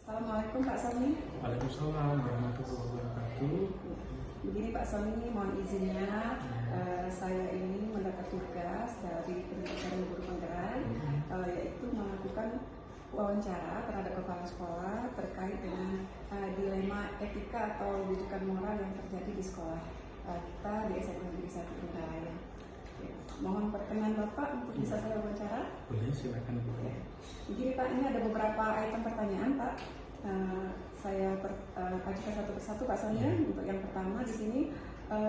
Assalamualaikum Pak Sony. Waalaikumsalam warahmatullahi wabarakatuh. Begini Pak Sony, mohon izinnya saya ini mendapat tugas dari Pendidikan Guru Penggerak, yaitu melakukan wawancara terhadap kepala sekolah terkait dengan dilema etika atau rujukan moral yang terjadi di sekolah kita di SMA Negeri 1 Indralaya. Mohon perkenan Bapak untuk bisa saya wawancara. Boleh, silakan Bu. Begini Pak, ini ada beberapa item pertanyaan Pak. Saya ajukan satu persatu Pak Sonia. Untuk yang pertama di sini,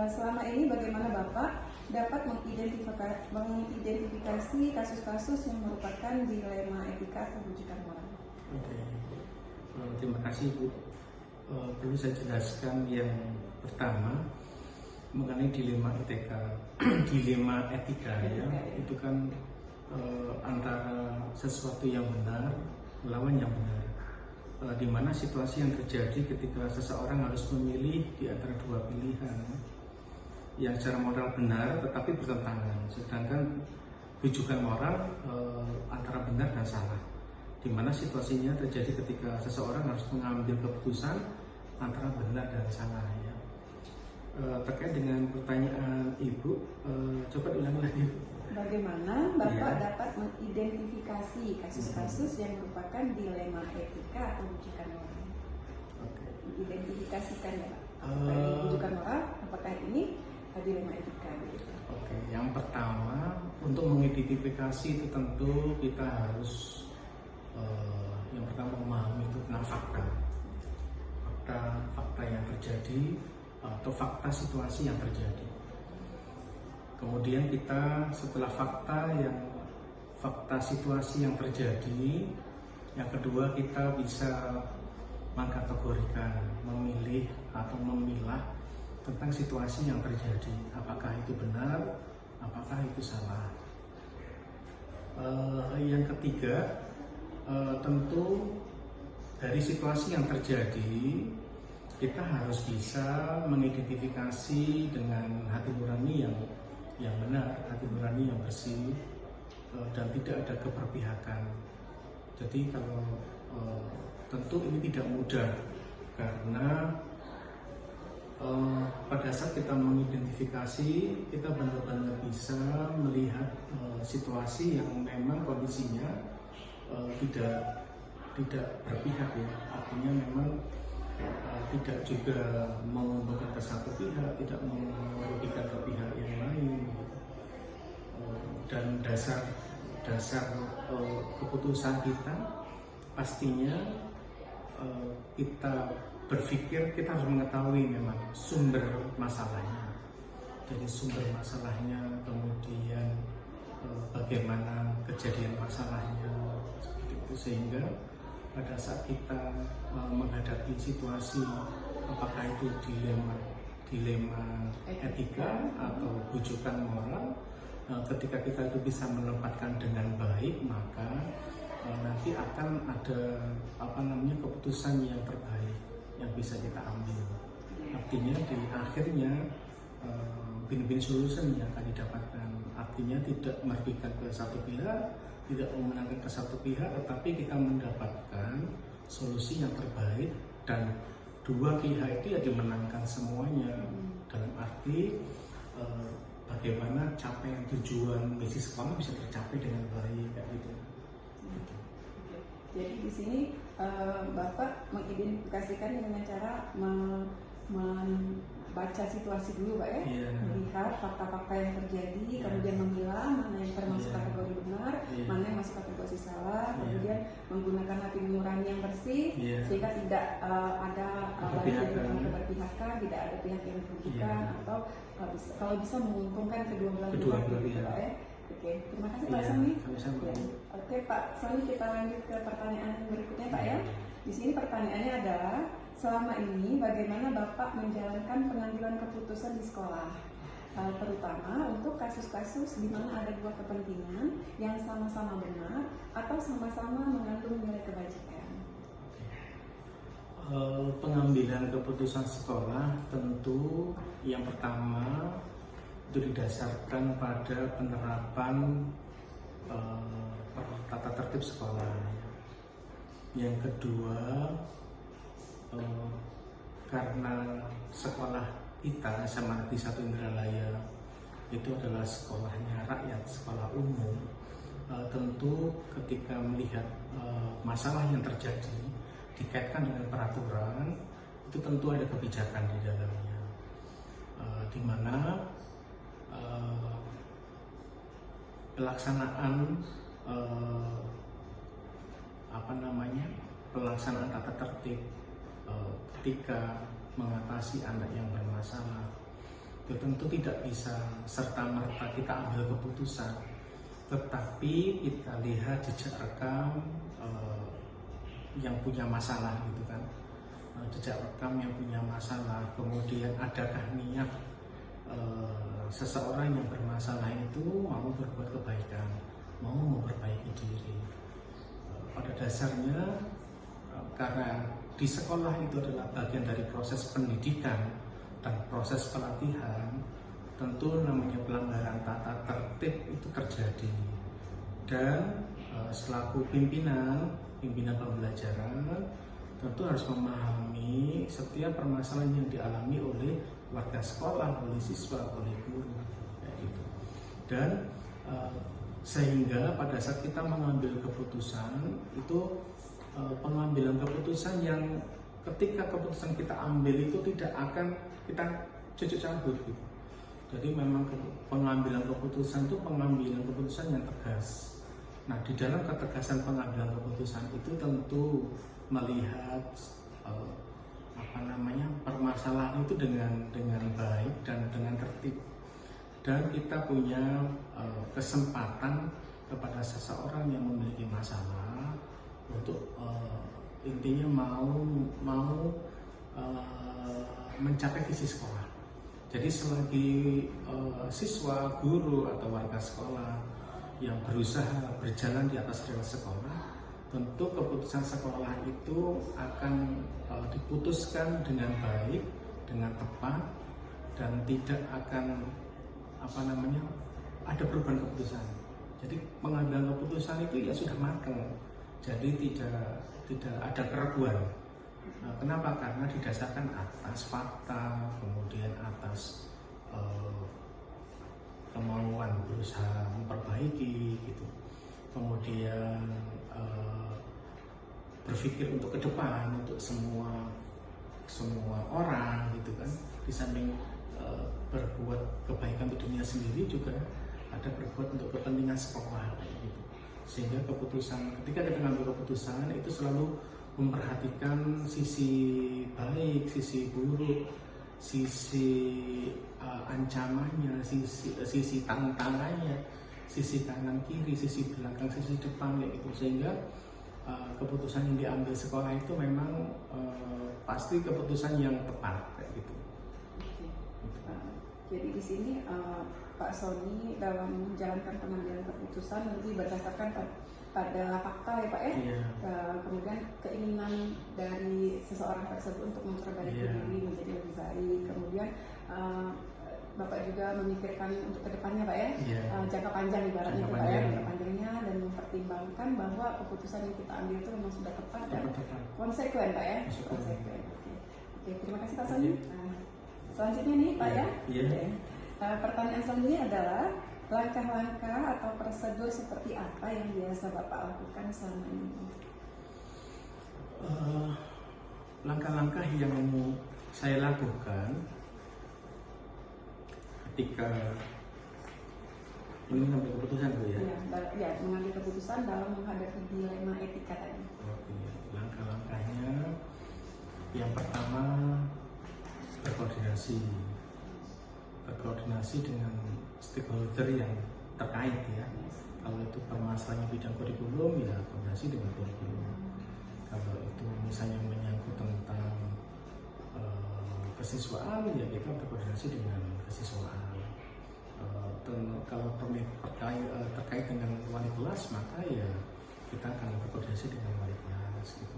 selama ini bagaimana Bapak dapat mengidentifikasi kasus-kasus yang merupakan dilema etika atau rujukan moral? Oke, terima kasih Bu. Perlu saya jelaskan yang pertama mengenai dilema etika. Dilema etika ya, itu kan antara sesuatu yang benar melawan yang benar. Di mana situasi yang terjadi ketika seseorang harus memilih di antara dua pilihan yang secara moral benar tetapi bertentangan, sedangkan rujukan moral antara benar dan salah, di mana situasinya terjadi ketika seseorang harus mengambil keputusan antara benar dan salah ya. Terkait dengan pertanyaan Ibu, coba ulang lagi. Bagaimana Bapak dapat mengidentifikasi kasus-kasus yang merupakan dilema etika atau rujukan moral? Oke. Identifikasikan ya Pak. Apakah ini rujukan moral? Apakah ini dilema etika? Gitu. Oke. Yang pertama, untuk mengidentifikasi itu tentu kita harus yang pertama memahami itu tentang fakta yang terjadi atau fakta situasi yang terjadi. Kemudian kita setelah fakta situasi yang terjadi, yang kedua kita bisa mengkategorikan, memilih atau memilah tentang situasi yang terjadi. Apakah itu benar, apakah itu salah. Yang ketiga, tentu dari situasi yang terjadi kita harus bisa mengidentifikasi dengan hati nurani yang benar, hati nurani yang bersih, dan tidak ada keberpihakan. Jadi kalau tentu ini tidak mudah karena pada saat kita mengidentifikasi, kita benar-benar bisa melihat situasi yang memang kondisinya tidak berpihak ya, artinya memang tidak juga menguntungkan ke satu pihak, tidak merugikan ke pihak yang lain, dan dasar keputusan kita pastinya kita berpikir kita harus mengetahui memang sumber masalahnya. Jadi sumber masalahnya, kemudian bagaimana kejadian masalahnya, seperti itu, sehingga pada saat kita menghadapi situasi apakah itu dilema etika atau rujukan moral, ketika kita itu bisa menempatkan dengan baik, maka nanti akan ada keputusan yang terbaik yang bisa kita ambil. Artinya di akhirnya win-win solution yang akan didapatkan. Artinya tidak merugikan ke satu pihak, tidak memenangkan ke satu pihak, tetapi kita mendapatkan solusi yang terbaik dan dua pihak itu ya dimenangkan semuanya. Dalam arti bagaimana capaian tujuan misi sekolah bisa tercapai dengan baik kayak gitu. Jadi di sini Bapak mengidentifikasikan dengan cara membaca situasi dulu Pak ya, melihat fakta-fakta yang terjadi, kemudian memilah mana yang termasuk kategori benar, mana yang masuk kategori salah, kemudian menggunakan hati nurani yang bersih, sehingga tidak ada keberpihakan, tidak ada pihak yang dirugikan, atau kalau bisa menguntungkan kedua belah pihak Pak ya. Oke, terima kasih Pak Sony. Oke Pak Sony, kita lanjut ke pertanyaan berikutnya Pak ya. Di sini pertanyaannya adalah, selama ini bagaimana Bapak menjalankan pengambilan keputusan di sekolah, terutama untuk kasus-kasus di mana ada dua kepentingan yang sama-sama benar atau sama-sama mengandung nilai kebajikan? Pengambilan keputusan sekolah tentu yang pertama itu didasarkan pada penerapan tata tertib sekolah. Yang kedua, karena sekolah kita SMA Negeri 1 Indralaya itu adalah sekolahnya rakyat, sekolah umum, tentu ketika melihat masalah yang terjadi dikaitkan dengan peraturan, itu tentu ada kebijakan di dalamnya, di mana pelaksanaan pelaksanaan tata tertib ketika mengatasi anak yang bermasalah itu tentu tidak bisa serta-merta kita ambil keputusan, tetapi kita lihat jejak rekam yang punya masalah gitu kan, jejak rekam yang punya masalah, kemudian adakah niat seseorang yang bermasalah itu mau berbuat kebaikan, mau memperbaiki diri. Pada dasarnya karena di sekolah itu adalah bagian dari proses pendidikan dan proses pelatihan, tentu namanya pelanggaran tata tertib itu terjadi, dan selaku pimpinan pembelajaran tentu harus memahami setiap permasalahan yang dialami oleh warga sekolah, oleh siswa, oleh guru, gitu. Dan sehingga pada saat kita mengambil keputusan itu pengambilan keputusan yang ketika keputusan kita ambil itu tidak akan kita cucuk cabut gitu. Jadi memang pengambilan keputusan itu pengambilan keputusan yang tegas. Nah, di dalam ketegasan pengambilan keputusan itu tentu melihat permasalahan itu dengan baik dan dengan tertib. Dan kita punya kesempatan kepada seseorang yang memiliki masalah untuk intinya mau mencapai visi sekolah. Jadi selagi siswa, guru atau warga sekolah yang berusaha berjalan di atas rel sekolah, tentu keputusan sekolah itu akan diputuskan dengan baik, dengan tepat, dan tidak akan ada perubahan keputusan. Jadi pengambilan keputusan itu ya sudah matang. Jadi tidak ada keraguan. Kenapa? Karena didasarkan atas fakta, kemudian atas kemauan berusaha memperbaiki gitu. Kemudian berpikir untuk ke depan, untuk semua orang gitu kan. Di samping berbuat kebaikan untuk dunia sendiri, juga ada berbuat untuk kepentingan sekolah gitu. Sehingga ketika kita mengambil keputusan itu selalu memperhatikan sisi baik, sisi buruk, sisi ancamannya, sisi tantangannya, sisi kanan kiri, sisi belakang, sisi depan kayak gitu. Sehingga keputusan yang diambil sekolah itu memang pasti keputusan yang tepat kayak gitu. Jadi di sini Pak Sony dalam menjalankan pengambilan keputusan lebih berdasarkan pada fakta ya Pak ya. Kemudian keinginan dari seseorang tersebut untuk memperbaiki diri menjadi lebih baik. Kemudian Bapak juga memikirkan untuk kedepannya Pak ya, jangka panjang ibaratnya Pak ya, jangka panjangnya, dan mempertimbangkan bahwa keputusan yang kita ambil itu memang sudah tepat dan konsekuen Pak ya. Konsekuen. Oke, terima kasih Pak Sony. Selanjutnya nih Pak ya. Pertanyaan selanjutnya adalah langkah-langkah atau prosedur seperti apa yang biasa Bapak lakukan selama ini? Langkah-langkah yang saya lakukan ketika ini mengambil keputusan Bu ya? Ya, mengambil keputusan dalam menghadapi dilema etika tadi. Oke, langkah-langkahnya yang pertama berkoordinasi dengan stakeholder yang terkait ya. Kalau itu permasalahannya bidang kurikulum, ya koordinasi dengan kurikulum. Kalau itu misalnya menyangkut tentang kesiswaan, ya kita berkoordinasi dengan kesiswaan. Kalau terkait dengan wali kelas, maka ya kita akan berkoordinasi dengan wali kelas gitu.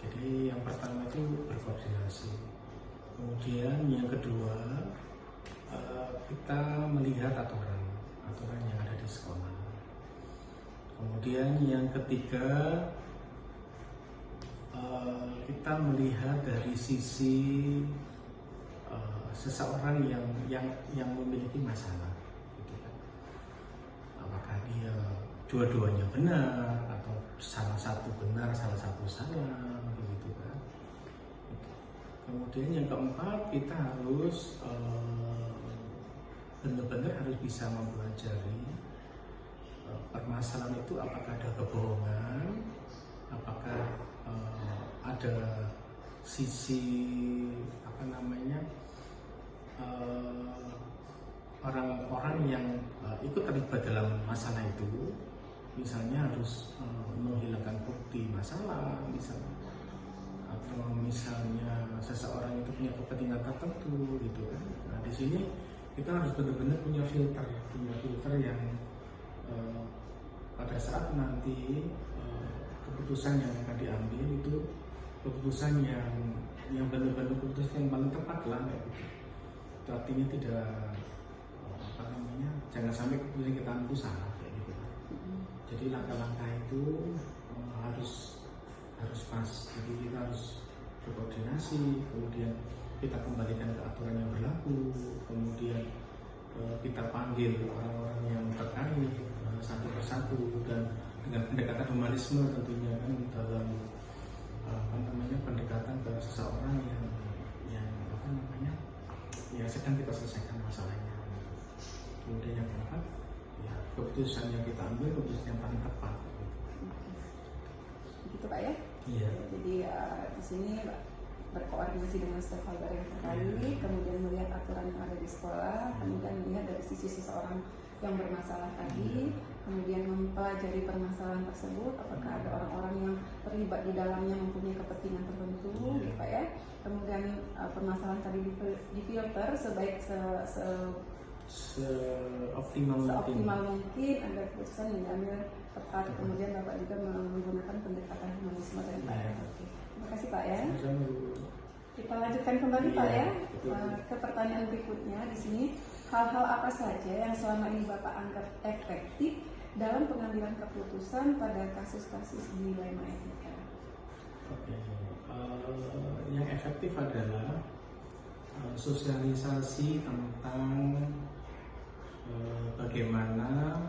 Jadi yang pertama itu berkoordinasi. Kemudian yang kedua, kita melihat aturan yang ada di sekolah. Kemudian yang ketiga, kita melihat dari sisi seseorang yang memiliki masalah, gitu kan. Apakah dia dua-duanya benar atau salah satu benar, salah satu salah, begitu kan. Kemudian yang keempat, kita harus benar-benar harus bisa mempelajari permasalahan itu, apakah ada kebohongan, apakah ada sisi orang-orang yang ikut terlibat dalam masalah itu, misalnya harus menghilangkan bukti masalah misalnya, atau misalnya seseorang itu punya kepentingan tertentu, gitu kan. Nah, di sini kita harus benar-benar punya filter yang pada saat nanti keputusan yang akan diambil itu keputusan yang benar-benar keputusan yang paling tepat lah, kayak gitu. Itu artinya tidak jangan sampai keputusan kita itu salah, kayak gitu. Jadi langkah-langkah itu harus pas. Jadi kita harus berkoordinasi, kemudian kita kembalikan ke aturan yang berlaku, kemudian kita panggil orang-orang yang terkait satu persatu, dan dengan pendekatan humanisme tentunya kan, dalam pendekatan ke seseorang yang sedang kita selesaikan masalahnya. Kemudian yang keempat, ya, keputusan yang kita ambil keputusan yang paling tepat. Begitu Pak ya? Iya. Jadi di sini berkoordinasi dengan stakeholder yang terkait, kemudian melihat aturan yang ada di sekolah, kemudian melihat dari sisi seseorang yang bermasalah tadi, kemudian mempelajari permasalahan tersebut, apakah ada orang-orang yang terlibat di dalamnya mempunyai kepentingan tertentu, gitu Pak ya. Kemudian permasalahan tadi difilter seoptimal mungkin agar keputusan yang diambil tepat. Kemudian Bapak juga menggunakan pendekatan humanisme dan Pak. Terima kasih Pak ya. Kita lanjutkan kembali Pak ya ke pertanyaan berikutnya. Di sini, hal-hal apa saja yang selama ini Bapak anggap efektif dalam pengambilan keputusan pada kasus-kasus dilema etika? Yang efektif adalah sosialisasi tentang bagaimana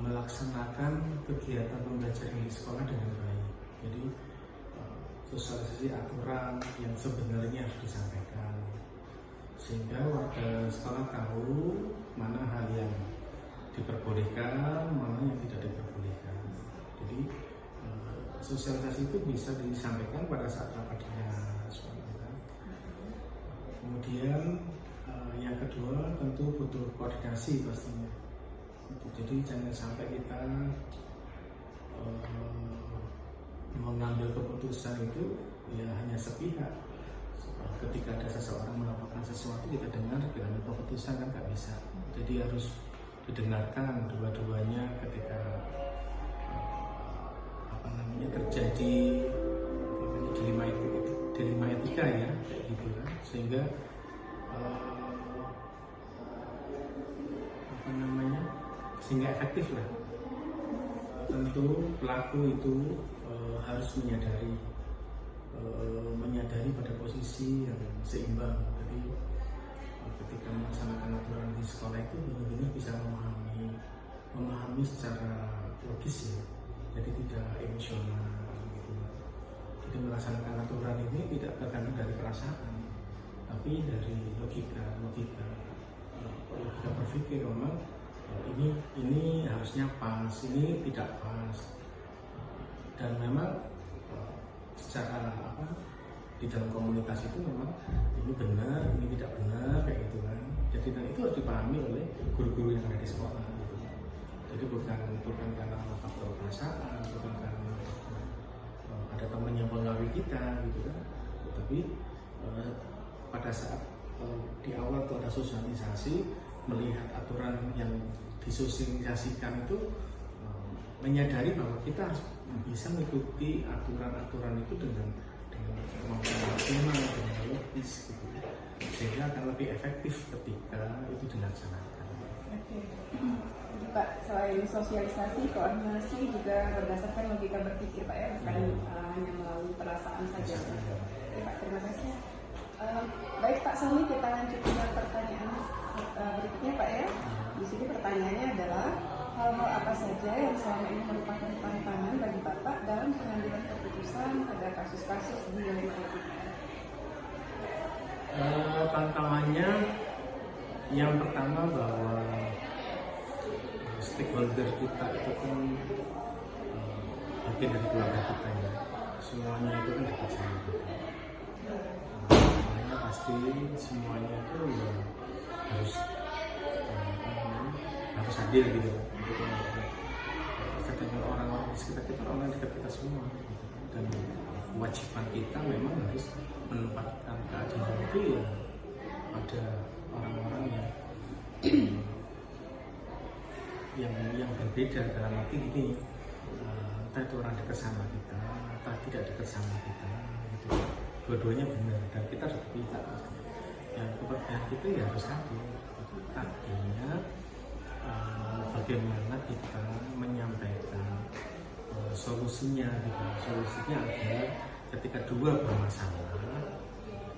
melaksanakan kegiatan pembelajaran di sekolah dengan baik. Jadi sosialisasi aturan yang sebenarnya harus disampaikan, sehingga warga sekolah tahu mana hal yang diperbolehkan, mana yang tidak diperbolehkan. Jadi sosialisasi itu bisa disampaikan pada saat rapat dinas. Kemudian yang kedua tentu butuh koordinasi pastinya. Jadi jangan sampai kita mengambil keputusan itu ya hanya sepihak. Ketika ada seseorang melakukan sesuatu kita dengar, kita ambil keputusan, kan nggak bisa. Jadi harus didengarkan dua-duanya ketika terjadi dilema etika ya, kayak gitu kan, sehingga sehingga efektif lah. Tentu pelaku itu harus menyadari pada posisi yang seimbang. Jadi ketika melaksanakan aturan di sekolah itu benar-benar bisa memahami secara logis ya, jadi tidak emosional gitu. Jadi melaksanakan aturan ini tidak tergantung dari perasaan, tapi dari logika berpikir memang ini harusnya pas, ini tidak pas, dan memang secara di dalam komunitas itu memang ini benar, ini tidak benar, kayak gitu kan. Jadi dan itu harus dipahami oleh guru-guru yang ada di sekolah gitu. Jadi bukan karena faktor perasaan, bukan karena ada teman yang mengawi kita gitu kan, tapi pada saat di awal itu ada sosialisasi, melihat aturan yang disosialisasikan itu, menyadari bahwa kita bisa mengikuti aturan-aturan itu dengan kemampuan maksimal, dengan logis gitu, sehingga akan lebih efektif ketika itu dilaksanakan. Oke. Jadi Pak, selain sosialisasi, koordinasi juga berdasarkan logika berpikir Pak ya, bukan hanya melalui Pak, terima kasih. Baik Pak Sony, kita lanjut ke pertanyaan berikutnya Pak ya. Di sini pertanyaannya adalah hal-hal apa saja yang selama ini merupakan tantangan bagi Bapak dalam pengambilan keputusan pada kasus-kasus di dilema etika? Tantangannya yang pertama bahwa stakeholder kita itu kan bagian dari keluarga kita ya, semuanya itu kan dekat sama kita. Makanya pasti semuanya itu ya harus hadir gitu untuk melakukan. Sedangkan orang-orang di sekitar kita orang dekat kita semua gitu. Dan kewajiban kita memang harus menempatkan keadilan itu ya pada orang-orang yang berbeda, dalam arti gini, entah itu orang dekat sama kita, entah tidak dekat sama kita, gitu. Dua-duanya benar dan kita harus berpihak. Yang kepercayaan kita ya harus hadir. Artinya bagaimana kita menyampaikan solusinya, gitu. Solusinya adalah ketika dua bermasalah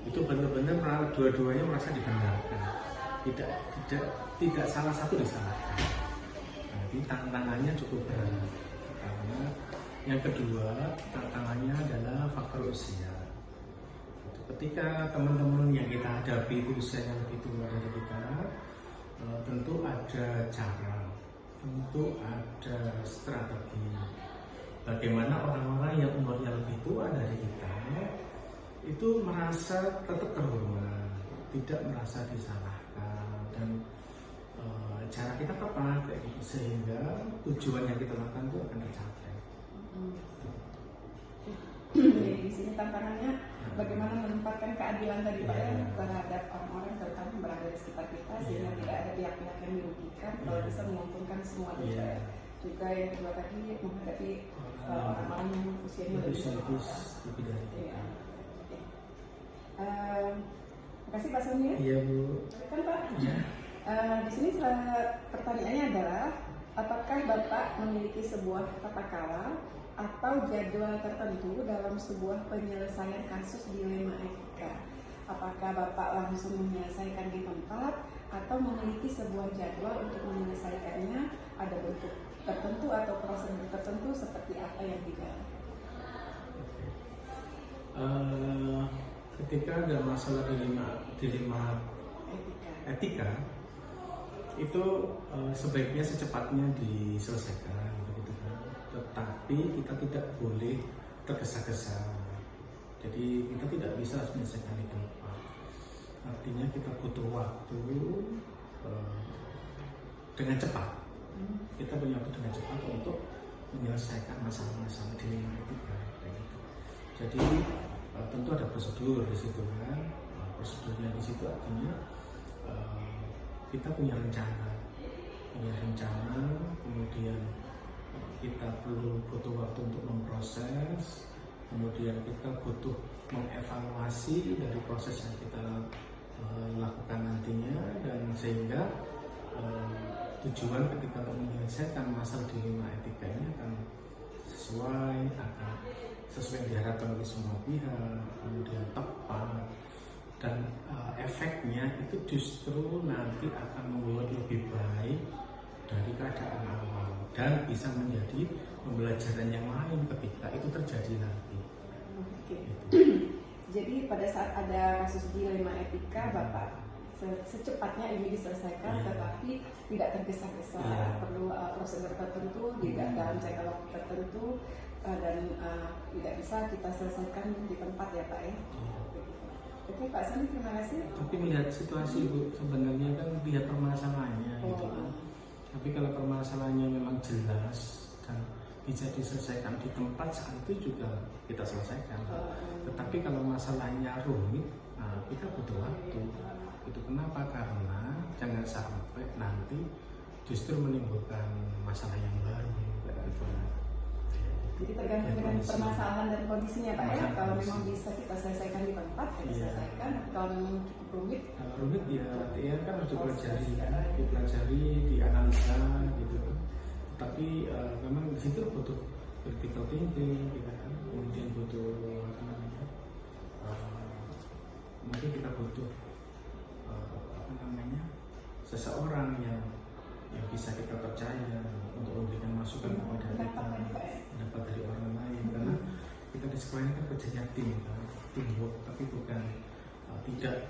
itu benar-benar dua-duanya merasa dibenarkan, tidak salah satu disalahkan. Jadi tantangannya cukup berat. Karena yang kedua tantangannya adalah faktor usia. Ketika teman-teman yang kita hadapi itu usianya lebih tua dari kita, tentu ada cara, tentu ada strategi. Bagaimana orang-orang yang umurnya lebih tua dari kita itu merasa tetap terhormat, tidak merasa disalahkan, dan cara kita tepat kayak gitu, sehingga tujuan yang kita lakukan itu akan tercapai. Jadi di sini tantangannya bagaimana menempatkan keadilan tadi Pak ya terhadap orang-orang terutama yang berada di sekitar kita sehingga tidak ada pihak-pihak yang dirugikan, kalau bisa menguntungkan semua juga yang kedua tadi menghadapi orang-orang yang usianya lebih dari kita. Terima kasih Pak Sony. Iya Bu. Kan Pak. Iya. Di sini pertanyaannya adalah apakah Bapak memiliki sebuah tata cara atau jadwal tertentu dalam sebuah penyelesaian kasus dilema etika? Apakah Bapak langsung menyelesaikan di tempat atau memiliki sebuah jadwal untuk menyelesaikannya? Ada bentuk tertentu atau prosedur tertentu seperti apa yang dijalankan? Ketika ada masalah dilema etika itu sebaiknya secepatnya diselesaikan, begitu kan. Tetapi kita tidak boleh tergesa-gesa. Jadi kita tidak bisa menyelesaikan di tempat. Artinya kita butuh waktu dengan cepat. Kita punya waktu dengan cepat untuk menyelesaikan masalah-masalah dilema etika. Gitu. Jadi tentu ada prosedur di situ kan. Prosedurnya di situ artinya kita punya rencana, kemudian kita butuh waktu untuk memproses, kemudian kita butuh mengevaluasi dari proses yang kita lakukan nantinya, dan sehingga tujuan ketika menyelesaikan masalah dilema etika ini akan sesuai yang diharapkan oleh semua pihak, kemudian tepat. Dan efeknya itu justru nanti akan membuat lebih baik dari keadaan awal dan bisa menjadi pembelajaran yang lain ketika itu terjadi nanti. Gitu. Jadi pada saat ada kasus dilema etika, Bapak secepatnya ini diselesaikan, tetapi tidak tergesa-gesa, perlu prosedur tertentu, tidak dalam jangka waktu tertentu, dan tidak bisa kita selesaikan di tempat ya Pak ya. Oke Pak Sony, terima kasih. Tapi melihat situasi Bu, sebenarnya kan lihat permasalahannya gitu kan. Tapi kalau permasalahannya memang jelas dan bisa diselesaikan di tempat, saat itu juga kita selesaikan. Tetapi kalau masalahnya rumit, kita butuh waktu. Itu kenapa? Karena jangan sampai nanti justru menimbulkan masalah yang baru gitu. Jadi tergantung dengan permasalahan dan kondisinya Pak ya. Kalau memang bisa kita selesaikan di tempat, kita selesaikan. Kalau memang cukup rumit, ya kan harus dipelajari, dianalisa gitu. Tapi memang di situ butuh critical thinking, gitu kan. Kemudian butuh butuh seseorang yang bisa kita percaya untuk memberikan masukan kepada kita, pendapat dari orang lain. Karena kita di sekolah ini kan kerjanya tim, kan? Teamwork, tapi bukan tidak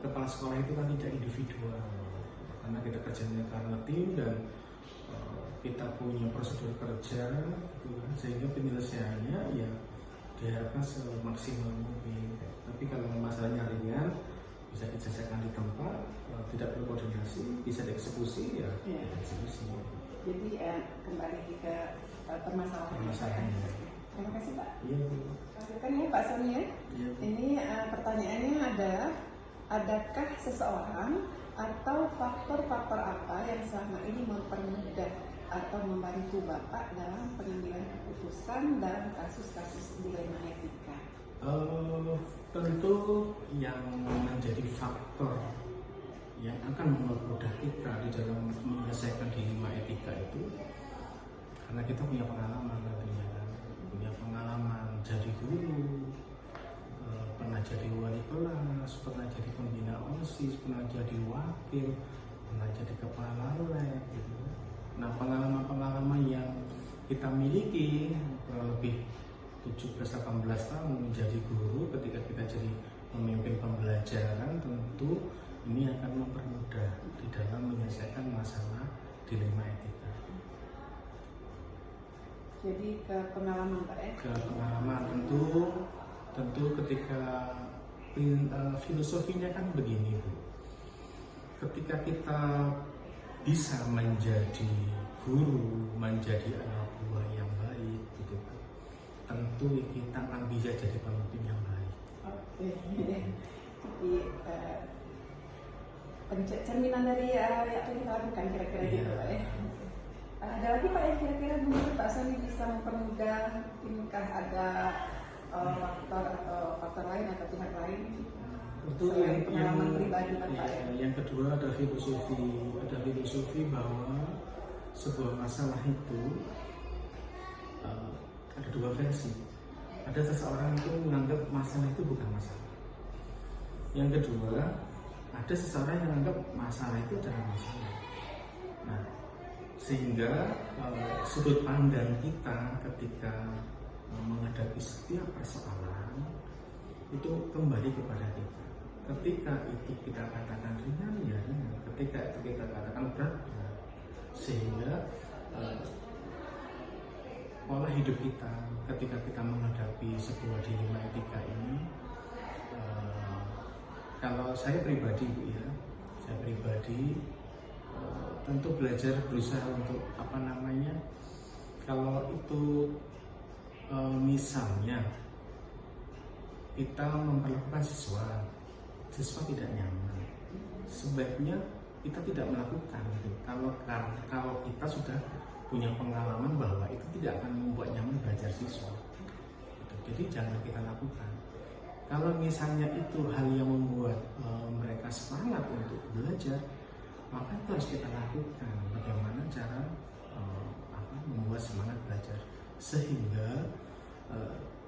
kepala sekolah itu kan tidak individual, karena kita kerjanya karena tim dan kita punya prosedur kerja, gitu kan? Sehingga penyelesaiannya ya diharapkan semaksimal mungkin. Tapi kalau masalahnya ringan, bisa diselesaikan di tempat, tidak perlu koordinasi, bisa dieksekusi ya, dieksekusi. Jadi kembali ke permasalahan. Terima kasih Pak. Iya. Lanjutkan ya Pak Sony ya. Iya. Ini pertanyaannya adalah, adakah seseorang atau faktor-faktor apa yang selama ini mempermudah atau membantu Bapak dalam pengambilan keputusan dalam kasus-kasus dilema etika? Tentu yang menjadi faktor yang akan mempermudah kita di dalam menyelesaikan dilema etika itu karena kita punya pengalaman tentunya kan, punya pengalaman jadi guru, pernah jadi wali kelas, pernah jadi pembina OSIS, pernah jadi wakil, pernah jadi kepala lab gitu. Nah, pengalaman-pengalaman yang kita miliki kurang lebih 17-18 tahun menjadi guru, ketika kita jadi pemimpin pembelajaran, tentu ini akan mempermudah di dalam menyelesaikan masalah dilema etika. Jadi ke pengalaman Pak ya? Ke pengalaman tentu ketika filosofinya kan begini Bu. Ketika kita bisa menjadi guru, menjadi anak buah yang baik gitu kan, tentu kita akan bisa jadi pemimpin yang baik. Oke. Jadi cerminan dari apa yang kita lakukan kira-kira gitu Pak ya. Ada lagi Pak yang kira-kira menurut Pak Sony bisa mempermudah, mungkinkah ada faktor atau faktor lain atau pihak lain? Itu yang pribadi Pak ya. Yang kedua ada filosofi bahwa sebuah masalah itu ada dua versi. Ada seseorang itu menganggap masalah itu bukan masalah. Yang kedua, ada seseorang yang menganggap masalah itu adalah masalah. Nah, sehingga sudut pandang kita ketika menghadapi setiap persoalan itu kembali kepada kita. Ketika itu kita katakan ringan, ya ringan. Ketika itu kita katakan berat, ya. Sehingga pola hidup kita ketika kita menghadapi sebuah dilema etika ini, kalau saya pribadi Bu ya, tentu belajar berusaha untuk kalau itu misalnya kita memperlakukan siswa tidak nyaman, sebaiknya kita tidak melakukan gitu. Kalau kita sudah punya pengalaman bahwa itu tidak akan membuat nyaman belajar siswa gitu. Jadi jangan kita lakukan. Kalau misalnya itu hal yang membuat mereka semangat untuk belajar, maka itu harus kita lakukan. Bagaimana cara membuat semangat belajar, sehingga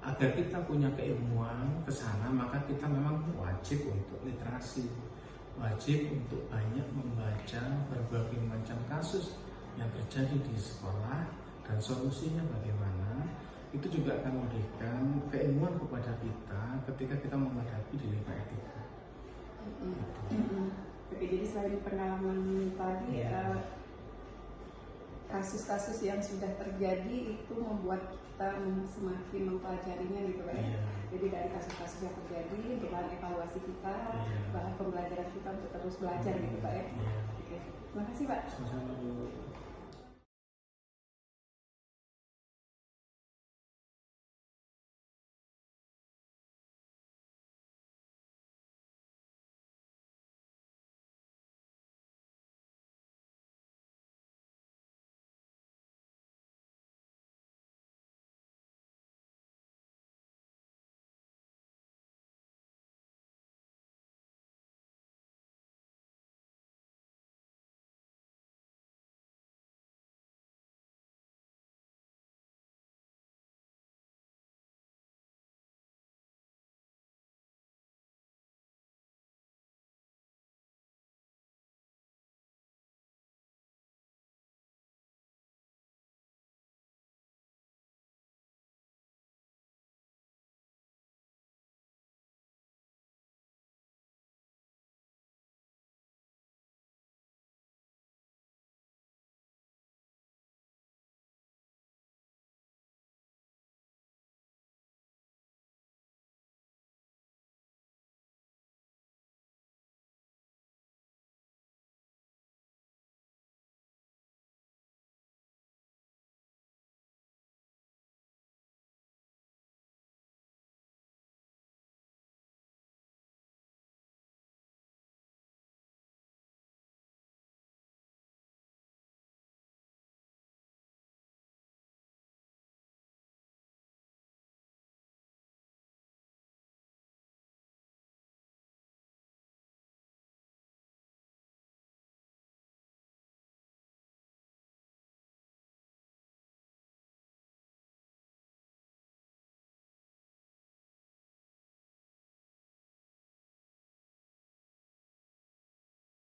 agar kita punya keilmuan ke sana, maka kita memang wajib untuk literasi, wajib untuk banyak membaca berbagai macam kasus yang terjadi di sekolah dan solusinya bagaimana. Itu juga akan memberikan keilmuan kepada kita ketika kita menghadapi dilema etika. Oke, jadi selain pengalaman tadi, kasus-kasus yang sudah terjadi itu membuat kita semakin mempelajarinya gitu Pak ya. Jadi dari kasus-kasus yang terjadi, bahan evaluasi kita, bahan pembelajaran kita untuk terus belajar gitu Pak ya. Oke, terima kasih Pak. Sama-sama Bu.